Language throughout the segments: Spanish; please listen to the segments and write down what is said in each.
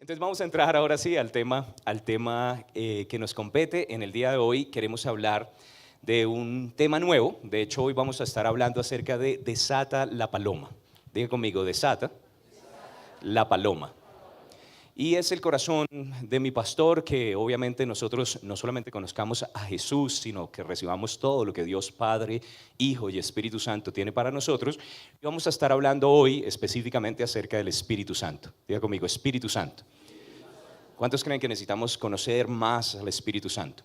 Entonces vamos a entrar ahora sí al tema que nos compete. En el día de hoy queremos hablar de un tema nuevo. De hecho, hoy vamos a estar hablando acerca de Desata la Paloma. Diga conmigo, Desata la Paloma. Y es el corazón de mi pastor que obviamente nosotros no solamente conozcamos a Jesús, sino que recibamos todo lo que Dios Padre, Hijo y Espíritu Santo tiene para nosotros. Y vamos a estar hablando hoy específicamente acerca del Espíritu Santo. Diga conmigo, Espíritu Santo. ¿Cuántos creen que necesitamos conocer más al Espíritu Santo?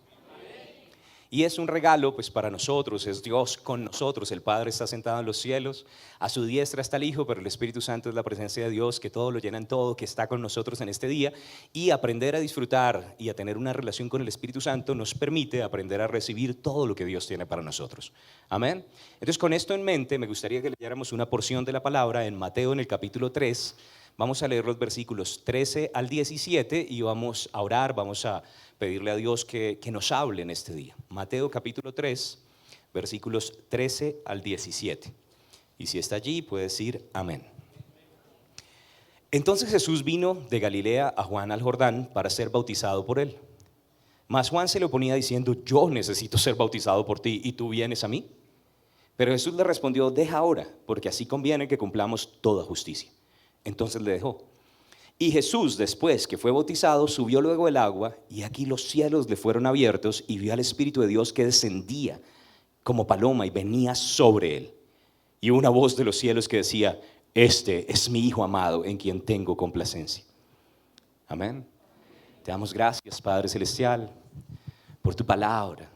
Y es un regalo pues para nosotros, es Dios con nosotros. El Padre está sentado en los cielos, a su diestra está el Hijo, pero el Espíritu Santo es la presencia de Dios que todo lo llena en todo, que está con nosotros en este día. Y aprender a disfrutar y a tener una relación con el Espíritu Santo nos permite aprender a recibir todo lo que Dios tiene para nosotros. Amén. Entonces, con esto en mente, me gustaría que leyéramos una porción de la palabra en Mateo, en el capítulo 3. Vamos a leer los versículos 13 al 17 y vamos a orar, vamos a pedirle a Dios que nos hable en este día. Mateo capítulo 3, versículos 13 al 17. Y si está allí, puede decir amén. Entonces Jesús vino de Galilea a Juan al Jordán para ser bautizado por él. Mas Juan se le oponía diciendo: yo necesito ser bautizado por ti, ¿y tú vienes a mí? Pero Jesús le respondió: deja ahora, porque así conviene que cumplamos toda justicia. Entonces le dejó. Y Jesús, después que fue bautizado, subió luego del agua, y aquí los cielos le fueron abiertos, y vio al Espíritu de Dios que descendía como paloma y venía sobre él. Y una voz de los cielos que decía: este es mi Hijo amado, en quien tengo complacencia. Amén. Te damos gracias, Padre Celestial, por tu palabra,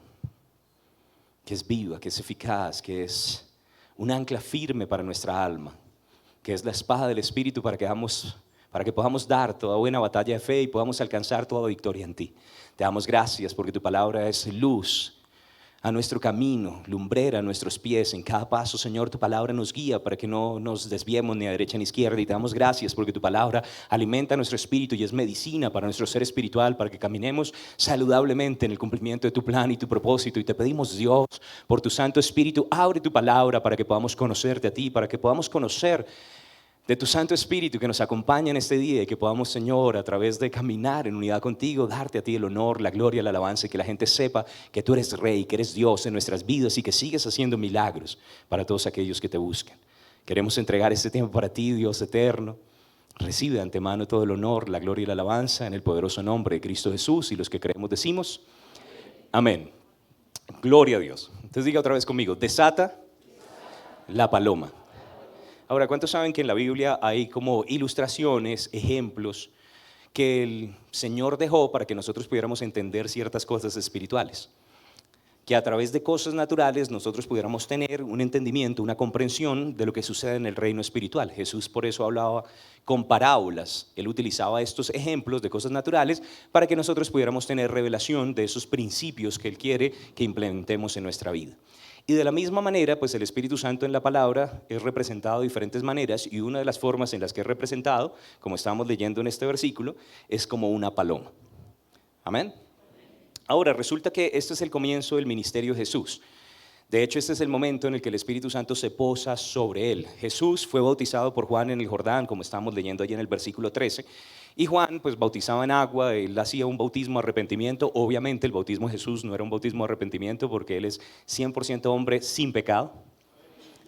que es viva, que es eficaz, que es un ancla firme para nuestra alma, que es la espada del Espíritu para que podamos dar toda buena batalla de fe y podamos alcanzar toda victoria en ti. Te damos gracias porque tu palabra es luz a nuestro camino, lumbrera a nuestros pies. En cada paso, Señor, tu palabra nos guía para que no nos desviemos ni a derecha ni a izquierda. Y te damos gracias porque tu palabra alimenta nuestro espíritu y es medicina para nuestro ser espiritual, para que caminemos saludablemente en el cumplimiento de tu plan y tu propósito. Y te pedimos, Dios, por tu Santo Espíritu, abre tu palabra para que podamos conocerte a ti, para que podamos conocer de tu Santo Espíritu que nos acompaña en este día y que podamos, Señor, a través de caminar en unidad contigo, darte a ti el honor, la gloria, la alabanza, y que la gente sepa que tú eres Rey, que eres Dios en nuestras vidas y que sigues haciendo milagros para todos aquellos que te buscan. Queremos entregar este tiempo para ti, Dios eterno. Recibe de antemano todo el honor, la gloria y la alabanza en el poderoso nombre de Cristo Jesús, y los que creemos decimos amén. Gloria a Dios. Entonces diga otra vez conmigo: desata la paloma. Ahora, ¿cuántos saben que en la Biblia hay como ilustraciones, ejemplos que el Señor dejó para que nosotros pudiéramos entender ciertas cosas espirituales? Que a través de cosas naturales nosotros pudiéramos tener un entendimiento, una comprensión de lo que sucede en el reino espiritual. Jesús por eso hablaba con parábolas. Él utilizaba estos ejemplos de cosas naturales para que nosotros pudiéramos tener revelación de esos principios que Él quiere que implementemos en nuestra vida. Y de la misma manera, pues el Espíritu Santo en la palabra es representado de diferentes maneras, y una de las formas en las que es representado, como estamos leyendo en este versículo, es como una paloma. Amén. Ahora, resulta que este es el comienzo del ministerio de Jesús. De hecho, este es el momento en el que el Espíritu Santo se posa sobre él. Jesús fue bautizado por Juan en el Jordán, como estamos leyendo allí en el versículo 13. Y Juan pues bautizaba en agua, él hacía un bautismo de arrepentimiento. Obviamente el bautismo de Jesús no era un bautismo de arrepentimiento porque él es 100% hombre sin pecado.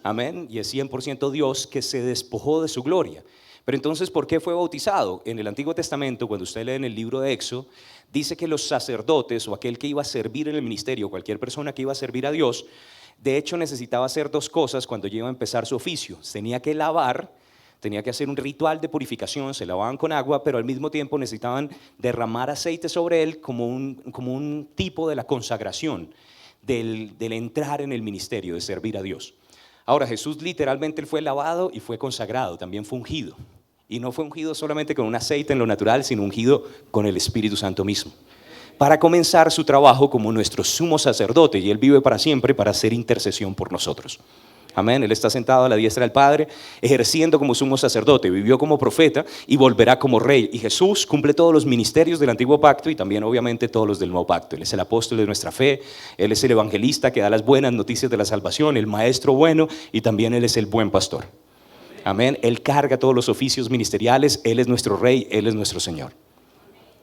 Amén. Y es 100% Dios que se despojó de su gloria. Pero entonces, ¿por qué fue bautizado? En el Antiguo Testamento, cuando usted lee en el libro de Éxodo, dice que los sacerdotes o aquel que iba a servir en el ministerio, cualquier persona que iba a servir a Dios, de hecho necesitaba hacer dos cosas cuando iba a empezar su oficio. Tenía que lavar, tenía que hacer un ritual de purificación, se lavaban con agua, pero al mismo tiempo necesitaban derramar aceite sobre él como un tipo de la consagración, del entrar en el ministerio, de servir a Dios. Ahora, Jesús literalmente él fue lavado y fue consagrado, también fue ungido. Y no fue ungido solamente con un aceite en lo natural, sino ungido con el Espíritu Santo mismo, para comenzar su trabajo como nuestro sumo sacerdote, y él vive para siempre para hacer intercesión por nosotros. Amén. Él está sentado a la diestra del Padre, ejerciendo como sumo sacerdote, vivió como profeta y volverá como rey. Y Jesús cumple todos los ministerios del antiguo pacto y también obviamente todos los del nuevo pacto. Él es el apóstol de nuestra fe, Él es el evangelista que da las buenas noticias de la salvación, el maestro bueno, y también Él es el buen pastor. Amén. Él carga todos los oficios ministeriales, Él es nuestro rey, Él es nuestro Señor.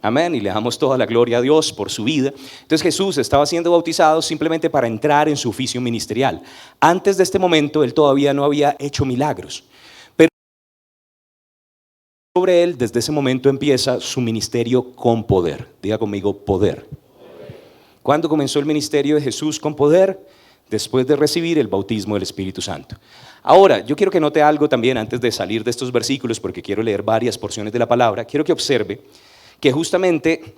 Amén, y le damos toda la gloria a Dios por su vida. Entonces Jesús estaba siendo bautizado simplemente para entrar en su oficio ministerial. Antes de este momento, él todavía no había hecho milagros. Pero sobre él, desde ese momento empieza su ministerio con poder. Diga conmigo, poder. ¿Cuándo comenzó el ministerio de Jesús con poder? Después de recibir el bautismo del Espíritu Santo. Ahora, yo quiero que note algo también antes de salir de estos versículos, porque quiero leer varias porciones de la palabra. Quiero que observe que justamente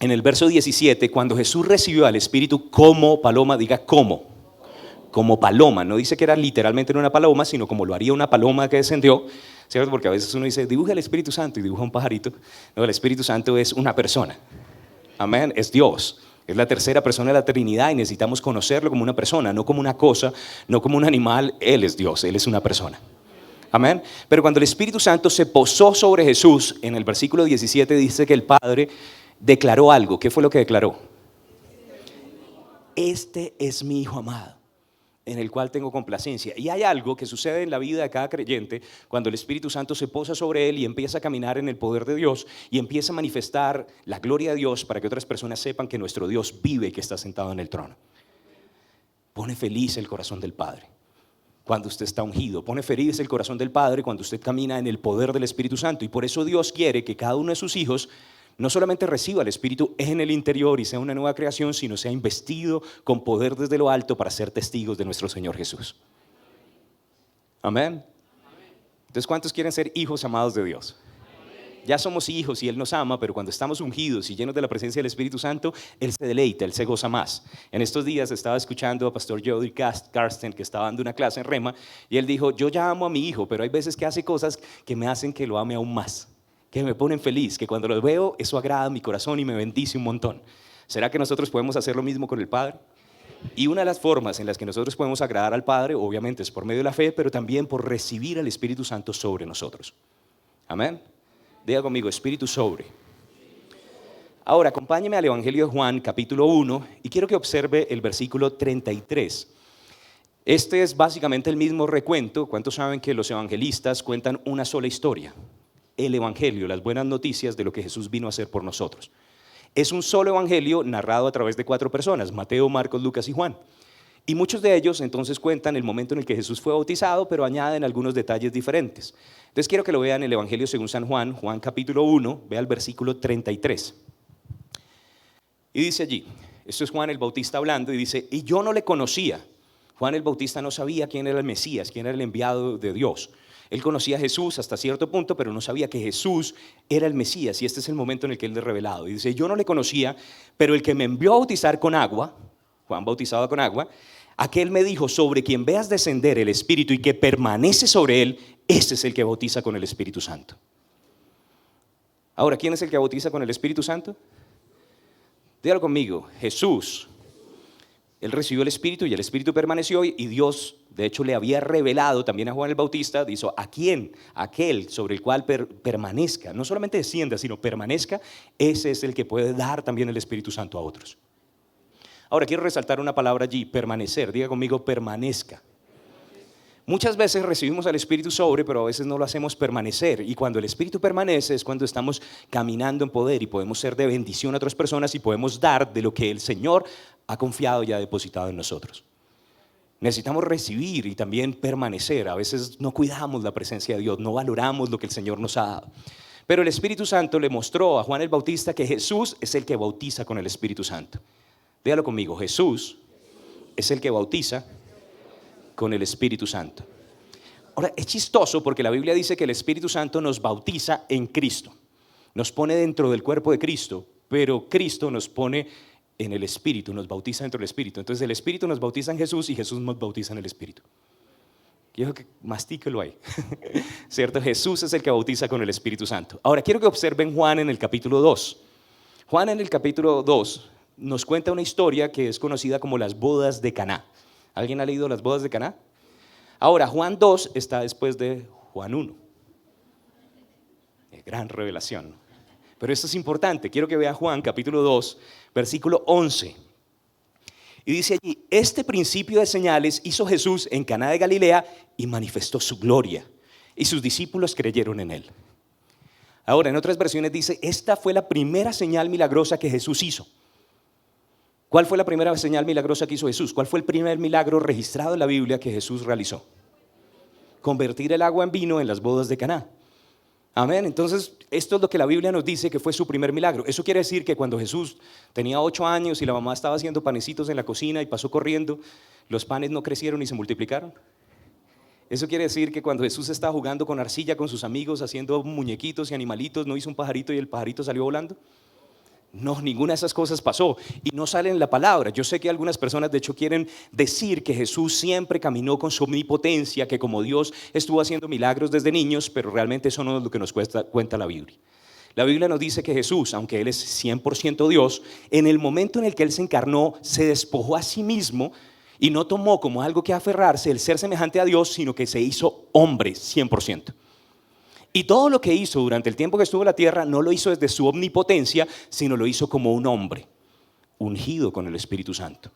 en el verso 17, cuando Jesús recibió al Espíritu como paloma, diga como paloma, no dice que era literalmente una paloma, sino como lo haría una paloma que descendió, ¿cierto? Porque a veces uno dice, dibuja el Espíritu Santo y dibuja un pajarito. No, el Espíritu Santo es una persona, amén, es Dios. Es la tercera persona de la Trinidad y necesitamos conocerlo como una persona, no como una cosa, no como un animal. Él es Dios, Él es una persona. Amén. Pero cuando el Espíritu Santo se posó sobre Jesús, en el versículo 17 dice que el Padre declaró algo. ¿Qué fue lo que declaró? Este es mi Hijo amado, en el cual tengo complacencia. Y hay algo que sucede en la vida de cada creyente cuando el Espíritu Santo se posa sobre él y empieza a caminar en el poder de Dios y empieza a manifestar la gloria de Dios para que otras personas sepan que nuestro Dios vive y que está sentado en el trono. Pone feliz el corazón del Padre cuando usted está ungido. Pone feliz el corazón del Padre cuando usted camina en el poder del Espíritu Santo. Y por eso Dios quiere que cada uno de sus hijos no solamente reciba el Espíritu en el interior y sea una nueva creación, sino sea investido con poder desde lo alto para ser testigos de nuestro Señor Jesús. Amén. Entonces, ¿cuántos quieren ser hijos amados de Dios? Ya somos hijos y Él nos ama, pero cuando estamos ungidos y llenos de la presencia del Espíritu Santo, Él se deleita, Él se goza más. En estos días estaba escuchando a Pastor Jody Karsten, que estaba dando una clase en Rema, y él dijo, yo ya amo a mi hijo, pero hay veces que hace cosas que me hacen que lo ame aún más, que me ponen feliz, que cuando lo veo, eso agrada a mi corazón y me bendice un montón. ¿Será que nosotros podemos hacer lo mismo con el Padre? Y una de las formas en las que nosotros podemos agradar al Padre, obviamente es por medio de la fe, pero también por recibir al Espíritu Santo sobre nosotros. Amén. Diga conmigo, Espíritu sobre. Ahora, acompáñeme al Evangelio de Juan, capítulo 1, y quiero que observe el versículo 33. Este es básicamente el mismo recuento. ¿Cuántos saben que los evangelistas cuentan una sola historia? El Evangelio, las buenas noticias de lo que Jesús vino a hacer por nosotros. Es un solo Evangelio narrado a través de 4 personas, Mateo, Marcos, Lucas y Juan. Y muchos de ellos entonces cuentan el momento en el que Jesús fue bautizado, pero añaden algunos detalles diferentes. Entonces quiero que lo vean en el Evangelio según San Juan, Juan capítulo 1, vea el versículo 33. Y dice allí, esto es Juan el Bautista hablando, y dice, y yo no le conocía. Juan el Bautista no sabía quién era el Mesías, quién era el enviado de Dios. Él conocía a Jesús hasta cierto punto, pero no sabía que Jesús era el Mesías, y este es el momento en el que él es revelado. Y dice, yo no le conocía, pero el que me envió a bautizar con agua, Juan bautizaba con agua, aquel me dijo, sobre quien veas descender el Espíritu y que permanece sobre él, ese es el que bautiza con el Espíritu Santo. Ahora, ¿quién es el que bautiza con el Espíritu Santo? Dígalo conmigo, Jesús. Él recibió el Espíritu y el Espíritu permaneció y Dios, de hecho, le había revelado también a Juan el Bautista, dice, ¿a quién? Aquel sobre el cual permanezca, no solamente descienda, sino permanezca, ese es el que puede dar también el Espíritu Santo a otros. Ahora, quiero resaltar una palabra allí, permanecer. Diga conmigo, permanezca. Muchas veces recibimos al Espíritu sobre, pero a veces no lo hacemos permanecer. Y cuando el Espíritu permanece es cuando estamos caminando en poder y podemos ser de bendición a otras personas y podemos dar de lo que el Señor ha confiado y ha depositado en nosotros. Necesitamos recibir y también permanecer. A veces no cuidamos la presencia de Dios, no valoramos lo que el Señor nos ha dado. Pero el Espíritu Santo le mostró a Juan el Bautista que Jesús es el que bautiza con el Espíritu Santo. Dígalo conmigo, Jesús es el que bautiza con el Espíritu Santo. Ahora, es chistoso porque la Biblia dice que el Espíritu Santo nos bautiza en Cristo. Nos pone dentro del cuerpo de Cristo, pero Cristo nos pone en el Espíritu, nos bautiza dentro del Espíritu. Entonces el Espíritu nos bautiza en Jesús y Jesús nos bautiza en el Espíritu. Quiero que mastíquelo ahí. ¿Cierto? Jesús es el que bautiza con el Espíritu Santo. Ahora, quiero que observen Juan en el capítulo 2. Juan en el capítulo 2 nos cuenta una historia que es conocida como las bodas de Caná. ¿Alguien ha leído las bodas de Caná? Ahora, Juan 2 está después de Juan 1. Gran revelación. Pero esto es importante. Quiero que vea Juan capítulo 2, versículo 11. Y dice allí, este principio de señales hizo Jesús en Caná de Galilea y manifestó su gloria. Y sus discípulos creyeron en él. Ahora, en otras versiones dice, esta fue la primera señal milagrosa que Jesús hizo. ¿Cuál fue la primera señal milagrosa que hizo Jesús? ¿Cuál fue el primer milagro registrado en la Biblia que Jesús realizó? Convertir el agua en vino en las bodas de Caná. Amén. Entonces, esto es lo que la Biblia nos dice que fue su primer milagro. Eso quiere decir que cuando Jesús tenía 8 años y la mamá estaba haciendo panecitos en la cocina y pasó corriendo, los panes no crecieron y se multiplicaron. Eso quiere decir que cuando Jesús estaba jugando con arcilla con sus amigos, haciendo muñequitos y animalitos, ¿no hizo un pajarito y el pajarito salió volando? No, ninguna de esas cosas pasó y no sale en la palabra. Yo sé que algunas personas de hecho quieren decir que Jesús siempre caminó con su omnipotencia, que como Dios estuvo haciendo milagros desde niños, pero realmente eso no es lo que nos cuenta la Biblia. La Biblia nos dice que Jesús, aunque Él es 100% Dios, en el momento en el que Él se encarnó, se despojó a sí mismo y no tomó como algo que aferrarse el ser semejante a Dios, sino que se hizo hombre 100%. Y todo lo que hizo durante el tiempo que estuvo en la tierra no lo hizo desde su omnipotencia, sino lo hizo como un hombre, ungido con el Espíritu Santo.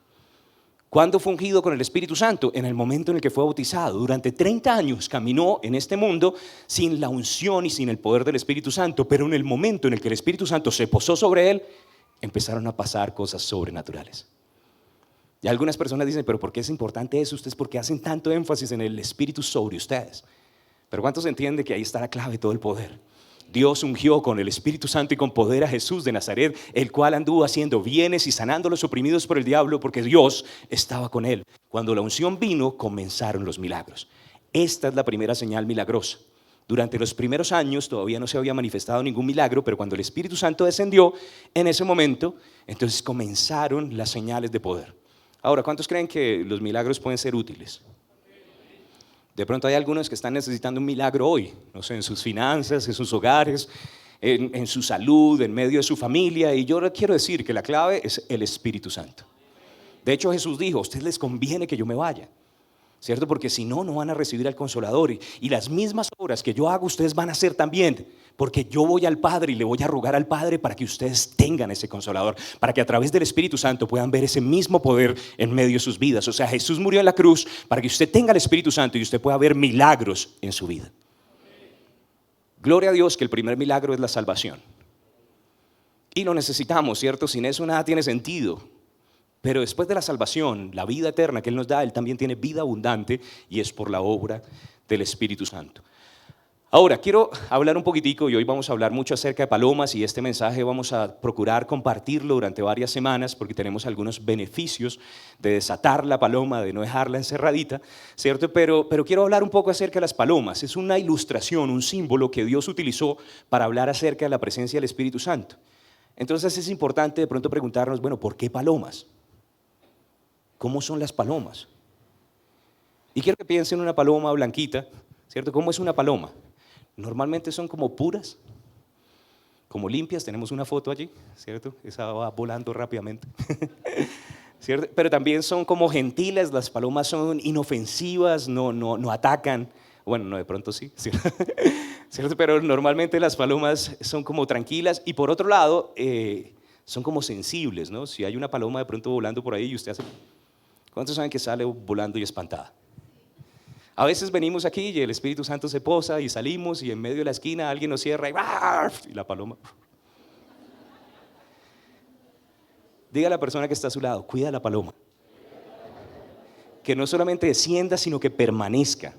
¿Cuándo fue ungido con el Espíritu Santo? En el momento en el que fue bautizado. Durante 30 años caminó en este mundo sin la unción y sin el poder del Espíritu Santo, pero en el momento en el que el Espíritu Santo se posó sobre él, empezaron a pasar cosas sobrenaturales. Y algunas personas dicen, pero ¿por qué es importante eso? Ustedes, ¿por qué hacen tanto énfasis en el Espíritu sobre ustedes? Pero ¿cuántos entienden que ahí está la clave de todo el poder? Dios ungió con el Espíritu Santo y con poder a Jesús de Nazaret, el cual anduvo haciendo bienes y sanando a los oprimidos por el diablo, porque Dios estaba con él. Cuando la unción vino, comenzaron los milagros. Esta es la primera señal milagrosa. Durante los primeros años todavía no se había manifestado ningún milagro, pero cuando el Espíritu Santo descendió, en ese momento, entonces comenzaron las señales de poder. Ahora, ¿cuántos creen que los milagros pueden ser útiles? De pronto hay algunos que están necesitando un milagro hoy, no sé, en sus finanzas, en sus hogares, en su salud, en medio de su familia. Y yo les quiero decir que la clave es el Espíritu Santo. De hecho, Jesús dijo, a ustedes les conviene que yo me vaya, ¿cierto? Porque si no, no van a recibir al Consolador. Y las mismas obras que yo hago, ustedes van a hacer también. Porque yo voy al Padre y le voy a rogar al Padre para que ustedes tengan ese Consolador, para que a través del Espíritu Santo puedan ver ese mismo poder en medio de sus vidas. O sea, Jesús murió en la cruz para que usted tenga el Espíritu Santo y usted pueda ver milagros en su vida. Gloria a Dios que el primer milagro es la salvación. Y lo necesitamos, ¿cierto? Sin eso nada tiene sentido. Pero después de la salvación, la vida eterna que Él nos da, Él también tiene vida abundante y es por la obra del Espíritu Santo. Ahora, quiero hablar un poquitico y hoy vamos a hablar mucho acerca de palomas y este mensaje vamos a procurar compartirlo durante varias semanas porque tenemos algunos beneficios de desatar la paloma, de no dejarla encerradita, ¿cierto? Pero quiero hablar un poco acerca de las palomas. Es una ilustración, un símbolo que Dios utilizó para hablar acerca de la presencia del Espíritu Santo. Entonces es importante de pronto preguntarnos, bueno, ¿por qué palomas? ¿Cómo son las palomas? Y quiero que piensen en una paloma blanquita, ¿cierto? ¿Cómo es una paloma? Normalmente son como puras, como limpias, tenemos una foto allí, ¿cierto? Esa va volando rápidamente, ¿cierto? Pero también son como gentiles, las palomas son inofensivas, no atacan, bueno, no, de pronto sí, ¿cierto? Pero normalmente las palomas son como tranquilas y por otro lado son como sensibles, ¿no? Si hay una paloma de pronto volando por ahí y usted hace, ¿cuántos saben que sale volando y espantada? A veces venimos aquí y el Espíritu Santo se posa y salimos y en medio de la esquina alguien nos cierra y la paloma. Diga a la persona que está a su lado, cuida a la paloma. Que no solamente descienda, sino que permanezca.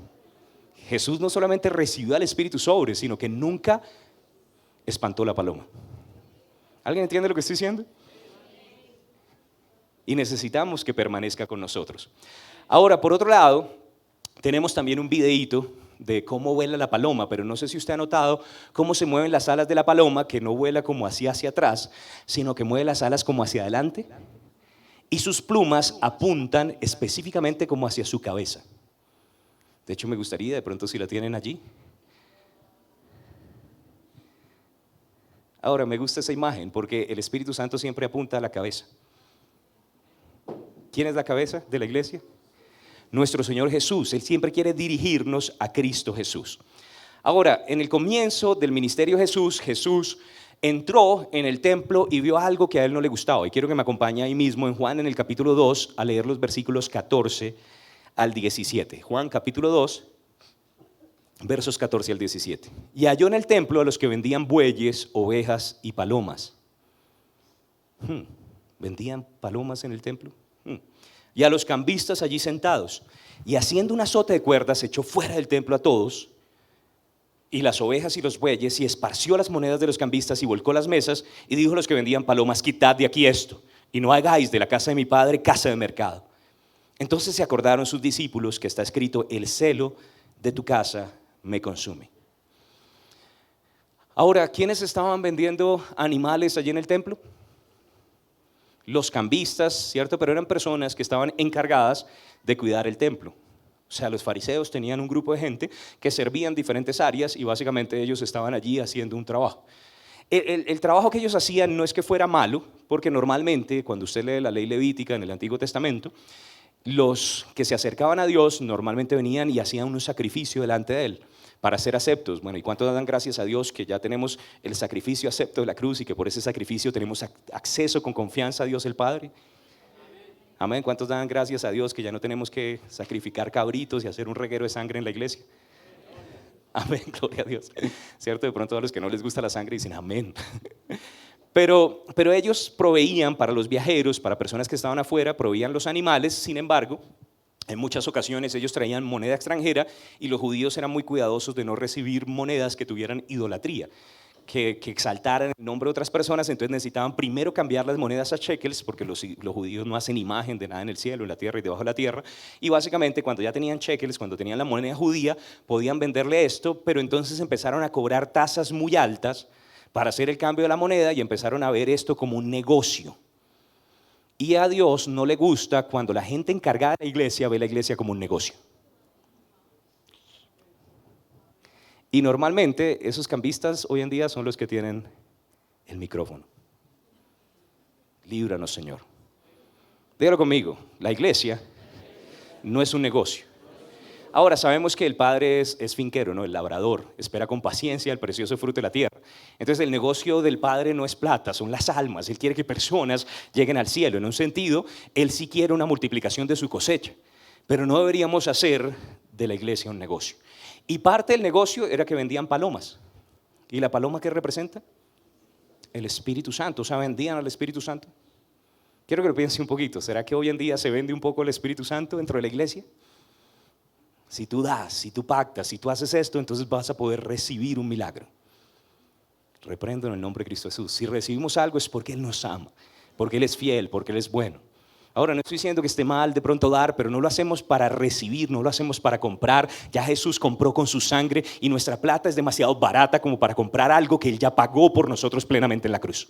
Jesús no solamente recibió al Espíritu sobre, sino que nunca espantó la paloma. ¿Alguien entiende lo que estoy diciendo? Y necesitamos que permanezca con nosotros. Ahora, por otro lado, tenemos también un videíto de cómo vuela la paloma, pero no sé si usted ha notado cómo se mueven las alas de la paloma, que no vuela como hacia atrás, sino que mueve las alas como hacia adelante, y sus plumas apuntan específicamente como hacia su cabeza. De hecho, me gustaría, de pronto si la tienen allí. Ahora, me gusta esa imagen porque el Espíritu Santo siempre apunta a la cabeza. ¿Quién es la cabeza de la iglesia? Nuestro Señor Jesús. Él siempre quiere dirigirnos a Cristo Jesús. Ahora, en el comienzo del ministerio de Jesús, Jesús entró en el templo y vio algo que a él no le gustaba. Y quiero que me acompañe ahí mismo en Juan, en el capítulo 2, a leer los versículos 14 al 17. Juan, capítulo 2, versos 14 al 17. Y halló en el templo a los que vendían bueyes, ovejas y palomas. ¿Vendían palomas en el templo? Y a los cambistas allí sentados. Y haciendo un azote de cuerdas echó fuera del templo a todos, y las ovejas y los bueyes, y esparció las monedas de los cambistas y volcó las mesas, y dijo a los que vendían palomas: quitad de aquí esto, y no hagáis de la casa de mi padre casa de mercado. Entonces se acordaron sus discípulos que está escrito: el celo de tu casa me consume. Ahora, ¿quiénes estaban vendiendo animales allí en el templo? Los cambistas, ¿cierto? Pero eran personas que estaban encargadas de cuidar el templo. O sea, los fariseos tenían un grupo de gente que servían diferentes áreas y básicamente ellos estaban allí haciendo un trabajo. El trabajo que ellos hacían no es que fuera malo, porque normalmente cuando usted lee la ley levítica en el Antiguo Testamento, los que se acercaban a Dios normalmente venían y hacían un sacrificio delante de Él para ser aceptos. Bueno, ¿y cuántos dan gracias a Dios que ya tenemos el sacrificio acepto de la cruz y que por ese sacrificio tenemos acceso con confianza a Dios el Padre? Amén. ¿Cuántos dan gracias a Dios que ya no tenemos que sacrificar cabritos y hacer un reguero de sangre en la iglesia? Amén, gloria a Dios. ¿Cierto? De pronto a los que no les gusta la sangre dicen amén. Pero ellos proveían para los viajeros, para personas que estaban afuera, proveían los animales. Sin embargo, en muchas ocasiones ellos traían moneda extranjera y los judíos eran muy cuidadosos de no recibir monedas que tuvieran idolatría, que exaltaran el nombre de otras personas. Entonces necesitaban primero cambiar las monedas a shekels, porque los judíos no hacen imagen de nada en el cielo, en la tierra y debajo de la tierra. Y básicamente cuando ya tenían shekels, cuando tenían la moneda judía, podían venderle esto, pero entonces empezaron a cobrar tasas muy altas para hacer el cambio de la moneda y empezaron a ver esto como un negocio. Y a Dios no le gusta cuando la gente encargada de la iglesia ve la iglesia como un negocio. Y normalmente esos cambistas hoy en día son los que tienen el micrófono. Líbranos, Señor. Dígalo conmigo: la iglesia no es un negocio. Ahora sabemos que el Padre es finquero, ¿no? El labrador, espera con paciencia el precioso fruto de la tierra. Entonces el negocio del Padre no es plata, son las almas. Él quiere que personas lleguen al cielo. En un sentido, Él sí quiere una multiplicación de su cosecha, pero no deberíamos hacer de la iglesia un negocio. Y parte del negocio era que vendían palomas. ¿Y la paloma qué representa? El Espíritu Santo. O sea, vendían al Espíritu Santo. Quiero que lo piense un poquito. ¿Será que hoy en día se vende un poco el Espíritu Santo dentro de la iglesia? Si tú das, si tú pactas, si tú haces esto, entonces vas a poder recibir un milagro. Reprendo en el nombre de Cristo Jesús. Si recibimos algo es porque Él nos ama, porque Él es fiel, porque Él es bueno. Ahora, no estoy diciendo que esté mal de pronto dar, pero no lo hacemos para recibir, no lo hacemos para comprar. Ya Jesús compró con su sangre y nuestra plata es demasiado barata como para comprar algo que Él ya pagó por nosotros plenamente en la cruz.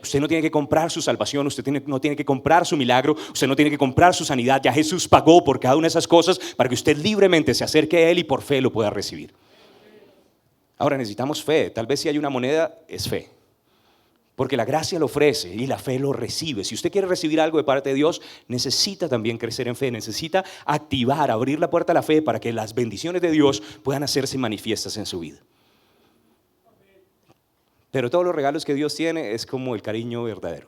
Usted no tiene que comprar su salvación, usted no tiene que comprar su milagro, usted no tiene que comprar su sanidad. Ya Jesús pagó por cada una de esas cosas para que usted libremente se acerque a Él y por fe lo pueda recibir. Ahora necesitamos fe. Tal vez si hay una moneda, es fe. Porque la gracia lo ofrece y la fe lo recibe. Si usted quiere recibir algo de parte de Dios, necesita también crecer en fe, necesita activar, abrir la puerta a la fe para que las bendiciones de Dios puedan hacerse manifiestas en su vida. Pero todos los regalos que Dios tiene es como el cariño verdadero.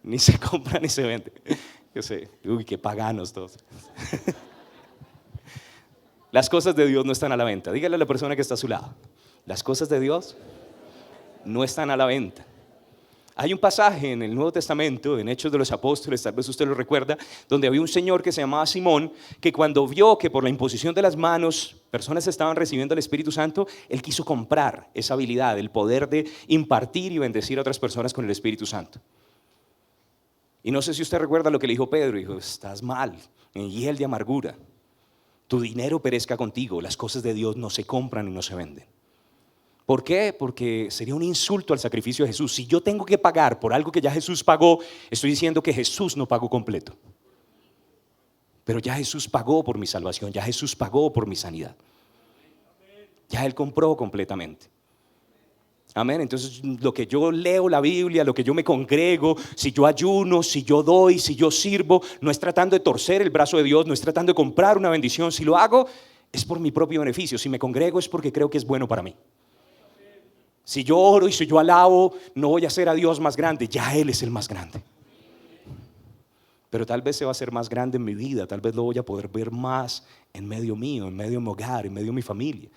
Ni se compra ni se vende. Yo sé, uy, qué paganos todos. Las cosas de Dios no están a la venta. Dígale a la persona que está a su lado: las cosas de Dios no están a la venta. Hay un pasaje en el Nuevo Testamento, en Hechos de los Apóstoles, tal vez usted lo recuerda, donde había un señor que se llamaba Simón, que cuando vio que por la imposición de las manos personas estaban recibiendo el Espíritu Santo, él quiso comprar esa habilidad, el poder de impartir y bendecir a otras personas con el Espíritu Santo. Y no sé si usted recuerda lo que le dijo Pedro. Dijo: estás mal, en hiel de amargura. Tu dinero perezca contigo, las cosas de Dios no se compran y no se venden. ¿Por qué? Porque sería un insulto al sacrificio de Jesús. Si yo tengo que pagar por algo que ya Jesús pagó, estoy diciendo que Jesús no pagó completo. Pero ya Jesús pagó por mi salvación, ya Jesús pagó por mi sanidad. Ya Él compró completamente. Amén. Entonces lo que yo leo la Biblia, lo que yo me congrego, si yo ayuno, si yo doy, si yo sirvo, no es tratando de torcer el brazo de Dios, no es tratando de comprar una bendición. Si lo hago es por mi propio beneficio. Si me congrego es porque creo que es bueno para mí. Si yo oro y si yo alabo, no voy a hacer a Dios más grande, ya Él es el más grande. pero tal vez se va a hacer más grande en mi vida, tal vez lo voy a poder ver más en medio mío, en medio de mi hogar, en medio de mi familia.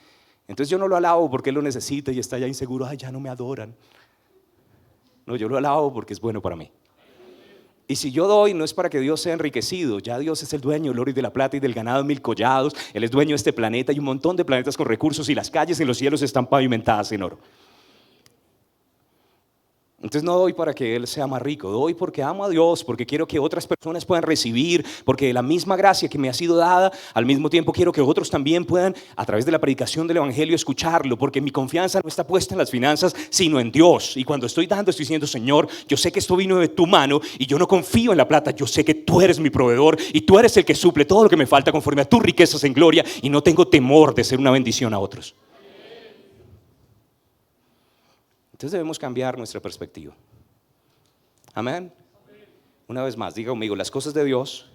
Entonces yo no lo alabo porque Él lo necesita y está ya inseguro, ay, ya no me adoran. No, yo lo alabo porque es bueno para mí. Y si yo doy, no es para que Dios sea enriquecido, ya Dios es el dueño del oro y de la plata y del ganado de 1000 collados, Él es dueño de este planeta y un montón de planetas con recursos y las calles en los cielos están pavimentadas en oro. Entonces no doy para que Él sea más rico, doy porque amo a Dios, porque quiero que otras personas puedan recibir, porque la misma gracia que me ha sido dada, al mismo tiempo quiero que otros también puedan, a través de la predicación del Evangelio, escucharlo, porque mi confianza no está puesta en las finanzas, sino en Dios. Y cuando estoy dando, estoy diciendo, Señor, yo sé que esto vino de tu mano y yo no confío en la plata, yo sé que tú eres mi proveedor y tú eres el que suple todo lo que me falta conforme a tus riquezas en gloria y no tengo temor de ser una bendición a otros. Entonces debemos cambiar nuestra perspectiva. Amén. Una vez más, diga conmigo, las cosas de Dios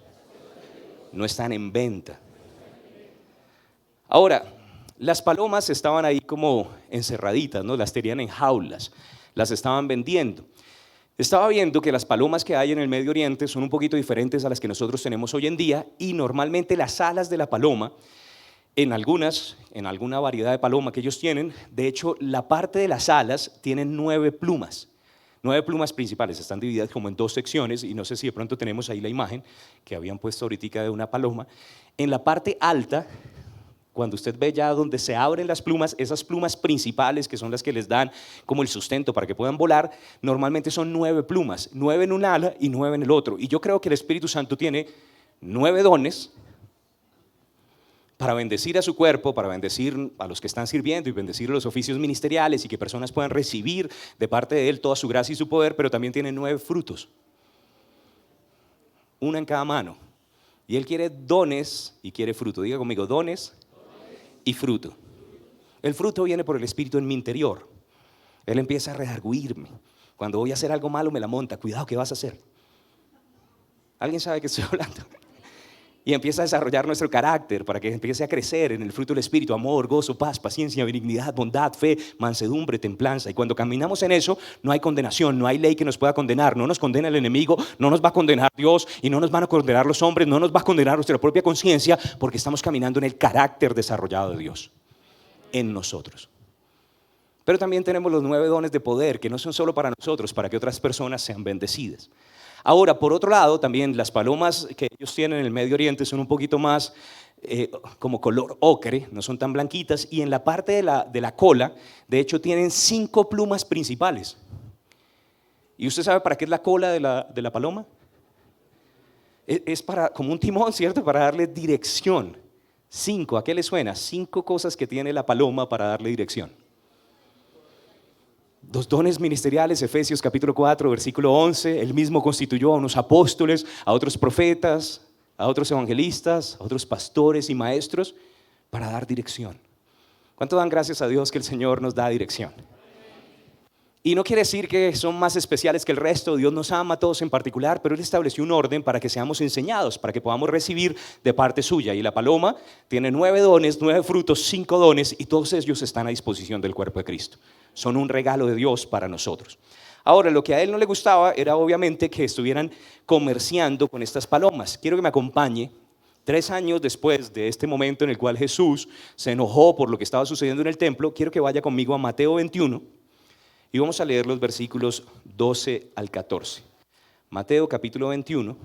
no están en venta. Ahora, las palomas estaban ahí como encerraditas, ¿no? Las tenían en jaulas, las estaban vendiendo. Estaba viendo que las palomas que hay en el Medio Oriente son un poquito diferentes a las que nosotros tenemos hoy en día y normalmente las alas de la paloma, en alguna variedad de paloma que ellos tienen, de hecho la parte de las alas tienen 9 plumas. 9 plumas principales, están divididas como en 2 secciones y no sé si de pronto tenemos ahí la imagen que habían puesto ahorita de una paloma. En la parte alta, cuando usted ve ya donde se abren las plumas, esas plumas principales que son las que les dan como el sustento para que puedan volar, normalmente son 9 plumas, 9 en un ala y 9 en el otro. Y yo creo que el Espíritu Santo tiene 9 dones para bendecir a su cuerpo, para bendecir a los que están sirviendo y bendecir los oficios ministeriales y que personas puedan recibir de parte de Él toda su gracia y su poder, pero también tiene 9 frutos, una en cada mano. Y Él quiere dones y quiere fruto. Diga conmigo, dones y fruto. El fruto viene por el Espíritu en mi interior. Él empieza a redarguirme. Cuando voy a hacer algo malo me la monta, cuidado, ¿qué vas a hacer? ¿Alguien sabe de qué estoy hablando? Y empieza a desarrollar nuestro carácter para que empiece a crecer en el fruto del Espíritu: amor, gozo, paz, paciencia, benignidad, bondad, fe, mansedumbre, templanza. Y cuando caminamos en eso, no hay condenación, no hay ley que nos pueda condenar. No nos condena el enemigo, no nos va a condenar Dios y no nos van a condenar los hombres, no nos va a condenar nuestra propia conciencia, porque estamos caminando en el carácter desarrollado de Dios en nosotros. Pero también tenemos los 9 dones de poder, que no son solo para nosotros, para que otras personas sean bendecidas. Ahora, por otro lado, también las palomas que ellos tienen en el Medio Oriente son un poquito más como color ocre, no son tan blanquitas, y en la parte de la cola, de hecho, tienen 5 plumas principales. ¿Y usted sabe para qué es la cola de la paloma? Es para, como un timón, ¿cierto? Para darle dirección. 5, ¿a qué le suena? 5 cosas que tiene la paloma para darle dirección. 2 dones ministeriales, Efesios capítulo 4, versículo 11, Él mismo constituyó a unos apóstoles, a otros profetas, a otros evangelistas, a otros pastores y maestros para dar dirección. ¿Cuánto dan gracias a Dios que el Señor nos da dirección? Y no quiere decir que son más especiales que el resto, Dios nos ama a todos en particular, pero Él estableció un orden para que seamos enseñados, para que podamos recibir de parte suya. Y la paloma tiene 9 dones, 9 frutos, 5 dones, y todos ellos están a disposición del cuerpo de Cristo. Son un regalo de Dios para nosotros. Ahora, lo que a Él no le gustaba era obviamente que estuvieran comerciando con estas palomas. Quiero que me acompañe. 3 años después de este momento en el cual Jesús se enojó por lo que estaba sucediendo en el templo, quiero que vaya conmigo a Mateo 21 y vamos a leer los versículos 12 al 14. Mateo capítulo 21,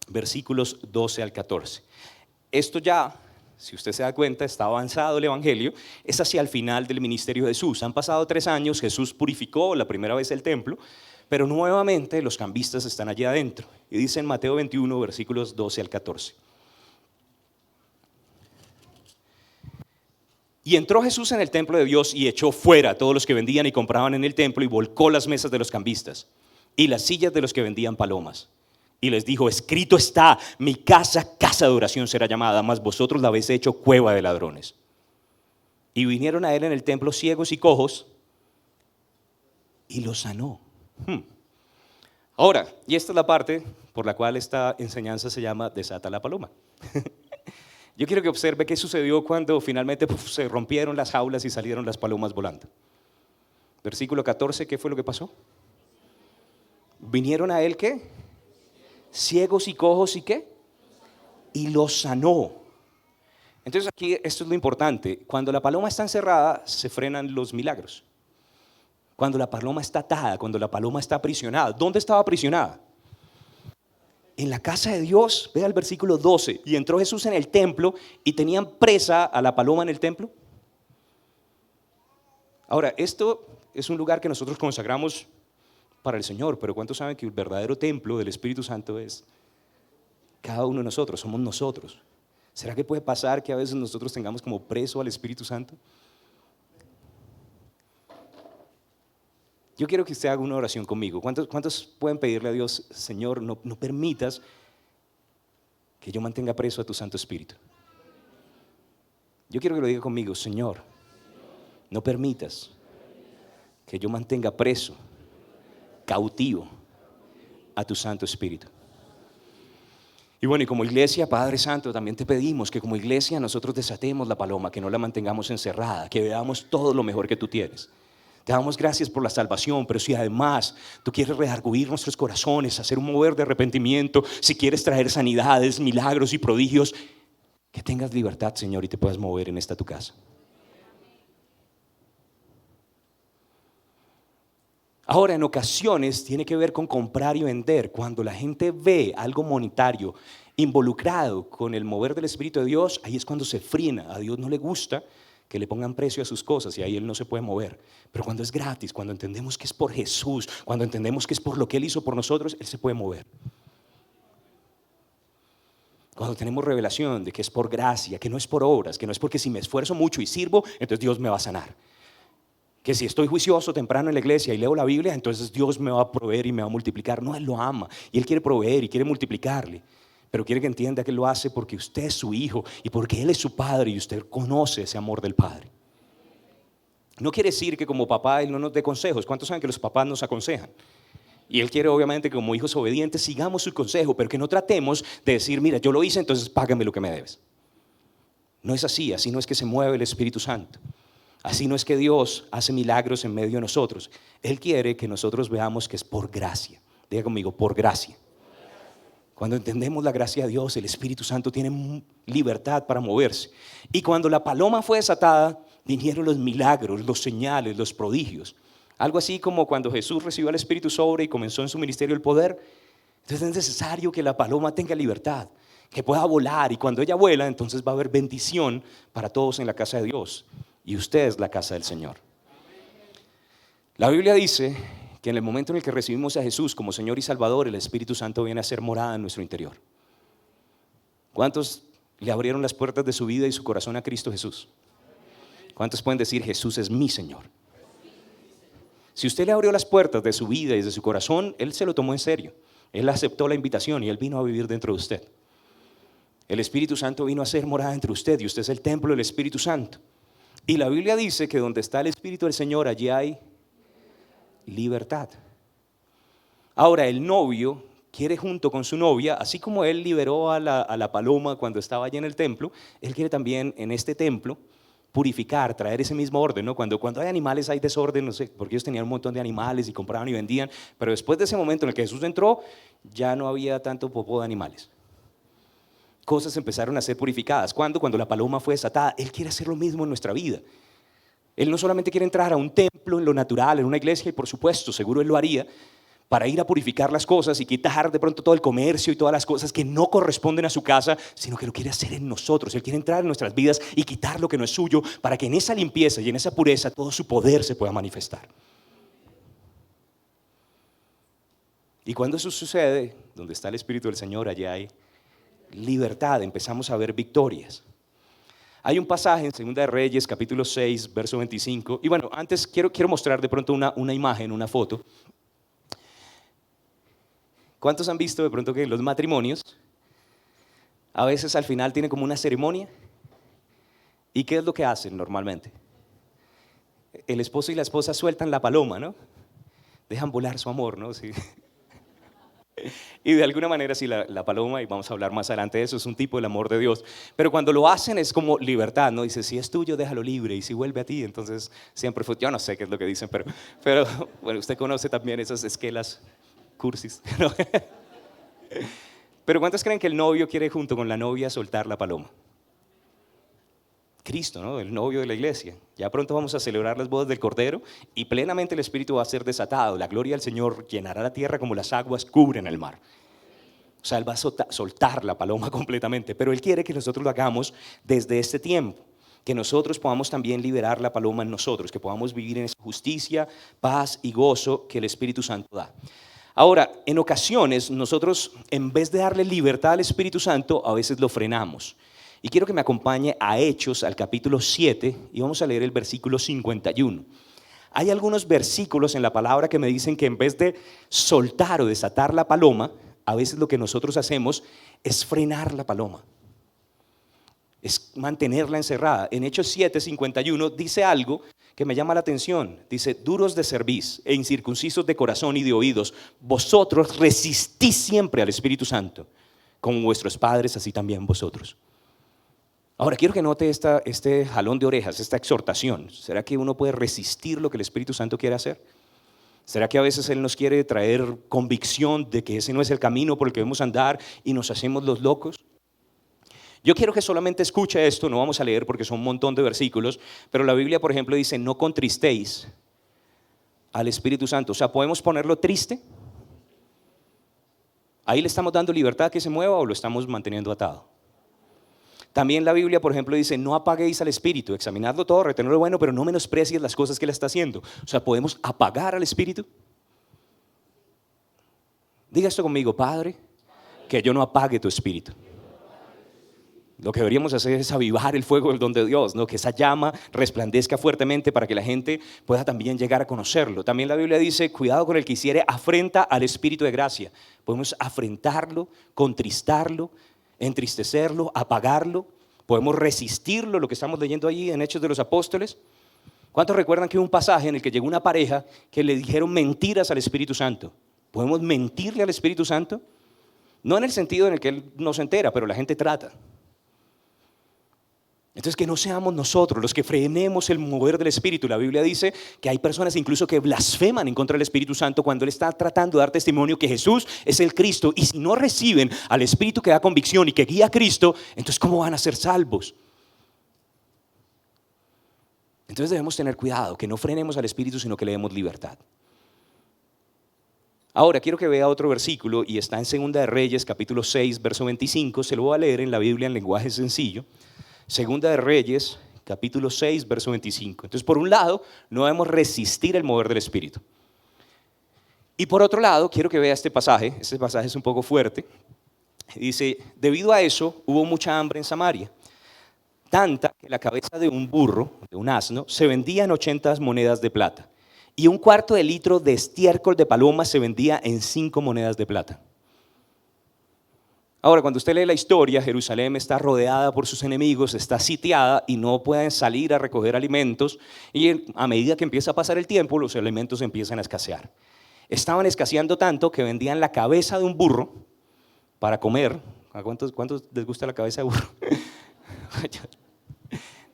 versículos 12 al 14. Esto ya, si usted se da cuenta, está avanzado el Evangelio, es hacia el final del ministerio de Jesús. Han pasado 3 años, Jesús purificó la primera vez el templo, pero nuevamente los cambistas están allí adentro. Y dice en Mateo 21, versículos 12 al 14. Y entró Jesús en el templo de Dios y echó fuera a todos los que vendían y compraban en el templo y volcó las mesas de los cambistas y las sillas de los que vendían palomas. Y les dijo: escrito está, mi casa, casa de oración será llamada, mas vosotros la habéis hecho cueva de ladrones. Y vinieron a él en el templo ciegos y cojos y los sanó. Ahora, y esta es la parte por la cual esta enseñanza se llama Desata la paloma. Yo quiero que observe qué sucedió cuando finalmente se rompieron las jaulas y salieron las palomas volando. Versículo 14, ¿qué fue lo que pasó? Vinieron a él, ¿qué? ciegos y cojos y ¿qué? Y los sanó. Entonces aquí esto es lo importante. Cuando la paloma está encerrada, se frenan los milagros. Cuando la paloma está atada, cuando la paloma está aprisionada. ¿Dónde estaba aprisionada? En la casa de Dios. Vea el versículo 12. Y entró Jesús en el templo y tenían presa a la paloma en el templo. Ahora, esto es un lugar que nosotros consagramos para el Señor, pero ¿cuántos saben que el verdadero templo del Espíritu Santo es cada uno de nosotros? Somos nosotros. ¿Será que puede pasar que a veces nosotros tengamos como preso al Espíritu Santo? Yo quiero que usted haga una oración conmigo. ¿Cuántos pueden pedirle a Dios, Señor, no permitas que yo mantenga preso a tu Santo Espíritu? Yo quiero que lo diga conmigo, Señor, no permitas que yo mantenga preso, cautivo a tu Santo Espíritu. Y bueno, y como iglesia, Padre Santo, también te pedimos que como iglesia nosotros desatemos la paloma, que no la mantengamos encerrada, que veamos todo lo mejor que tú tienes. Te damos gracias por la salvación, pero si además tú quieres redarguir nuestros corazones, hacer un mover de arrepentimiento, si quieres traer sanidades, milagros y prodigios, que tengas libertad, Señor, y te puedas mover en esta tu casa. Ahora, en ocasiones tiene que ver con comprar y vender. Cuando la gente ve algo monetario involucrado con el mover del Espíritu de Dios, ahí es cuando se frena. A Dios no le gusta que le pongan precio a sus cosas y ahí Él no se puede mover. Pero cuando es gratis, cuando entendemos que es por Jesús, cuando entendemos que es por lo que Él hizo por nosotros, Él se puede mover. Cuando tenemos revelación de que es por gracia, que no es por obras, que no es porque si me esfuerzo mucho y sirvo, entonces Dios me va a sanar. Que si estoy juicioso temprano en la iglesia y leo la Biblia, entonces Dios me va a proveer y me va a multiplicar. No, Él lo ama y Él quiere proveer y quiere multiplicarle. Pero quiere que entienda que Él lo hace porque usted es su hijo y porque Él es su padre y usted conoce ese amor del Padre. No quiere decir que como papá Él no nos dé consejos. ¿Cuántos saben que los papás nos aconsejan? Y Él quiere obviamente que como hijos obedientes sigamos su consejo, pero que no tratemos de decir, mira, yo lo hice, entonces págame lo que me debes. No es así, así no es que se mueve el Espíritu Santo. Así no es que Dios hace milagros en medio de nosotros. Él quiere que nosotros veamos que es por gracia. Diga conmigo, por gracia. Cuando entendemos la gracia de Dios, el Espíritu Santo tiene libertad para moverse. Y cuando la paloma fue desatada, vinieron los milagros, los señales, los prodigios. Algo así como cuando Jesús recibió al Espíritu sobre y comenzó en su ministerio el poder. Entonces es necesario que la paloma tenga libertad, que pueda volar. Y cuando ella vuela, entonces va a haber bendición para todos en la casa de Dios. Y usted es la casa del Señor. La Biblia dice que en el momento en el que recibimos a Jesús como Señor y Salvador, el Espíritu Santo viene a ser morada en nuestro interior. ¿Cuántos le abrieron las puertas de su vida y su corazón a Cristo Jesús? ¿Cuántos pueden decir, Jesús es mi Señor? Si usted le abrió las puertas de su vida y de su corazón, Él se lo tomó en serio. Él aceptó la invitación y Él vino a vivir dentro de usted. El Espíritu Santo vino a ser morada entre usted y usted es el templo del Espíritu Santo. Y la Biblia dice que donde está el Espíritu del Señor, allí hay libertad. Ahora, el novio quiere junto con su novia, así como él liberó a la paloma cuando estaba allí en el templo, él quiere también en este templo purificar, traer ese mismo orden, ¿no? Cuando hay animales hay desorden, no sé, porque ellos tenían un montón de animales y compraban y vendían, pero después de ese momento en el que Jesús entró, ya no había tanto popó de animales. Cosas empezaron a ser purificadas. ¿Cuándo? Cuando la paloma fue desatada. Él quiere hacer lo mismo en nuestra vida. Él no solamente quiere entrar a un templo en lo natural, en una iglesia, y por supuesto, seguro Él lo haría, para ir a purificar las cosas y quitar de pronto todo el comercio y todas las cosas que no corresponden a su casa, sino que lo quiere hacer en nosotros. Él quiere entrar en nuestras vidas y quitar lo que no es suyo, para que en esa limpieza y en esa pureza todo su poder se pueda manifestar. Y cuando eso sucede, donde está el Espíritu del Señor, allá hay libertad, empezamos a ver victorias. Hay un pasaje en Segunda de Reyes, capítulo 6, verso 25. Y bueno, antes quiero mostrar de pronto una imagen, una foto. ¿Cuántos han visto de pronto que en los matrimonios a veces al final tienen como una ceremonia? ¿Y qué es lo que hacen normalmente? El esposo y la esposa sueltan la paloma, ¿no? Dejan volar su amor, ¿no? Sí. Y de alguna manera sí, la paloma, y vamos a hablar más adelante de eso, es un tipo del amor de Dios. Pero cuando lo hacen es como libertad, ¿no? Dice, si es tuyo, déjalo libre, y si vuelve a ti, entonces siempre fue. Yo no sé qué es lo que dicen, pero bueno, usted conoce también esas esquelas cursis, ¿no? Pero ¿cuántos creen que el novio quiere junto con la novia soltar la paloma? Cristo, ¿no? El novio de la iglesia. Ya pronto vamos a celebrar las bodas del Cordero y plenamente el Espíritu va a ser desatado. La gloria del Señor llenará la tierra como las aguas cubren el mar. O sea, Él va a soltar la paloma completamente, pero Él quiere que nosotros lo hagamos desde este tiempo, que nosotros podamos también liberar la paloma en nosotros, que podamos vivir en esa justicia, paz y gozo que el Espíritu Santo da. Ahora, en ocasiones nosotros, en vez de darle libertad al Espíritu Santo, a veces lo frenamos. Y quiero que me acompañe a Hechos, al capítulo 7, y vamos a leer el versículo 51. Hay algunos versículos en la palabra que me dicen que en vez de soltar o desatar la paloma, a veces lo que nosotros hacemos es frenar la paloma, es mantenerla encerrada. En Hechos 7, 51 dice algo que me llama la atención. Dice: duros de cerviz e incircuncisos de corazón y de oídos, vosotros resistís siempre al Espíritu Santo, como vuestros padres, así también vosotros. Ahora quiero que note este jalón de orejas, esta exhortación. ¿Será que uno puede resistir lo que el Espíritu Santo quiere hacer? ¿Será que a veces Él nos quiere traer convicción de que ese no es el camino por el que debemos andar y nos hacemos los locos? Yo quiero que solamente escuche esto, no vamos a leer porque son un montón de versículos, pero la Biblia, por ejemplo, dice: no contristéis al Espíritu Santo. O sea, ¿podemos ponerlo triste? ¿Ahí le estamos dando libertad a que se mueva o lo estamos manteniendo atado? También la Biblia, por ejemplo, dice: no apaguéis al Espíritu, examinadlo todo, retenedlo bueno, pero no menosprecies las cosas que Él está haciendo. O sea, ¿podemos apagar al Espíritu? Diga esto conmigo: Padre, que yo no apague tu Espíritu. Lo que deberíamos hacer es avivar el fuego del don de Dios, ¿no? Que esa llama resplandezca fuertemente para que la gente pueda también llegar a conocerlo. También la Biblia dice: cuidado con el que hiciere afrenta al Espíritu de gracia. Podemos afrentarlo, contristarlo, entristecerlo, apagarlo. Podemos resistirlo, lo que estamos leyendo allí en Hechos de los Apóstoles. ¿Cuántos recuerdan que hubo un pasaje en el que llegó una pareja que le dijeron mentiras al Espíritu Santo? ¿Podemos mentirle al Espíritu Santo? No en el sentido en el que Él no se entera, pero la gente trata. Entonces, que no seamos nosotros los que frenemos el mover del Espíritu. La Biblia dice que hay personas incluso que blasfeman en contra del Espíritu Santo cuando Él está tratando de dar testimonio que Jesús es el Cristo. Y si no reciben al Espíritu que da convicción y que guía a Cristo, entonces ¿cómo van a ser salvos? Entonces debemos tener cuidado, que no frenemos al Espíritu, sino que le demos libertad. Ahora quiero que vea otro versículo y está en Segunda de Reyes, capítulo 6, verso 25. Se lo voy a leer en la Biblia en lenguaje sencillo. Segunda de Reyes, capítulo 6, verso 25. Entonces, por un lado, no debemos resistir el mover del Espíritu. Y por otro lado, quiero que vea este pasaje es un poco fuerte. Dice: debido a eso, hubo mucha hambre en Samaria, tanta que la cabeza de un burro, de un asno, se vendía en 80 monedas de plata, y un cuarto de litro de estiércol de paloma se vendía en 5 monedas de plata. Ahora, cuando usted lee la historia, Jerusalén está rodeada por sus enemigos, está sitiada y no pueden salir a recoger alimentos, y a medida que empieza a pasar el tiempo, los alimentos empiezan a escasear. Estaban escaseando tanto que vendían la cabeza de un burro para comer. ¿A cuántos les gusta la cabeza de burro?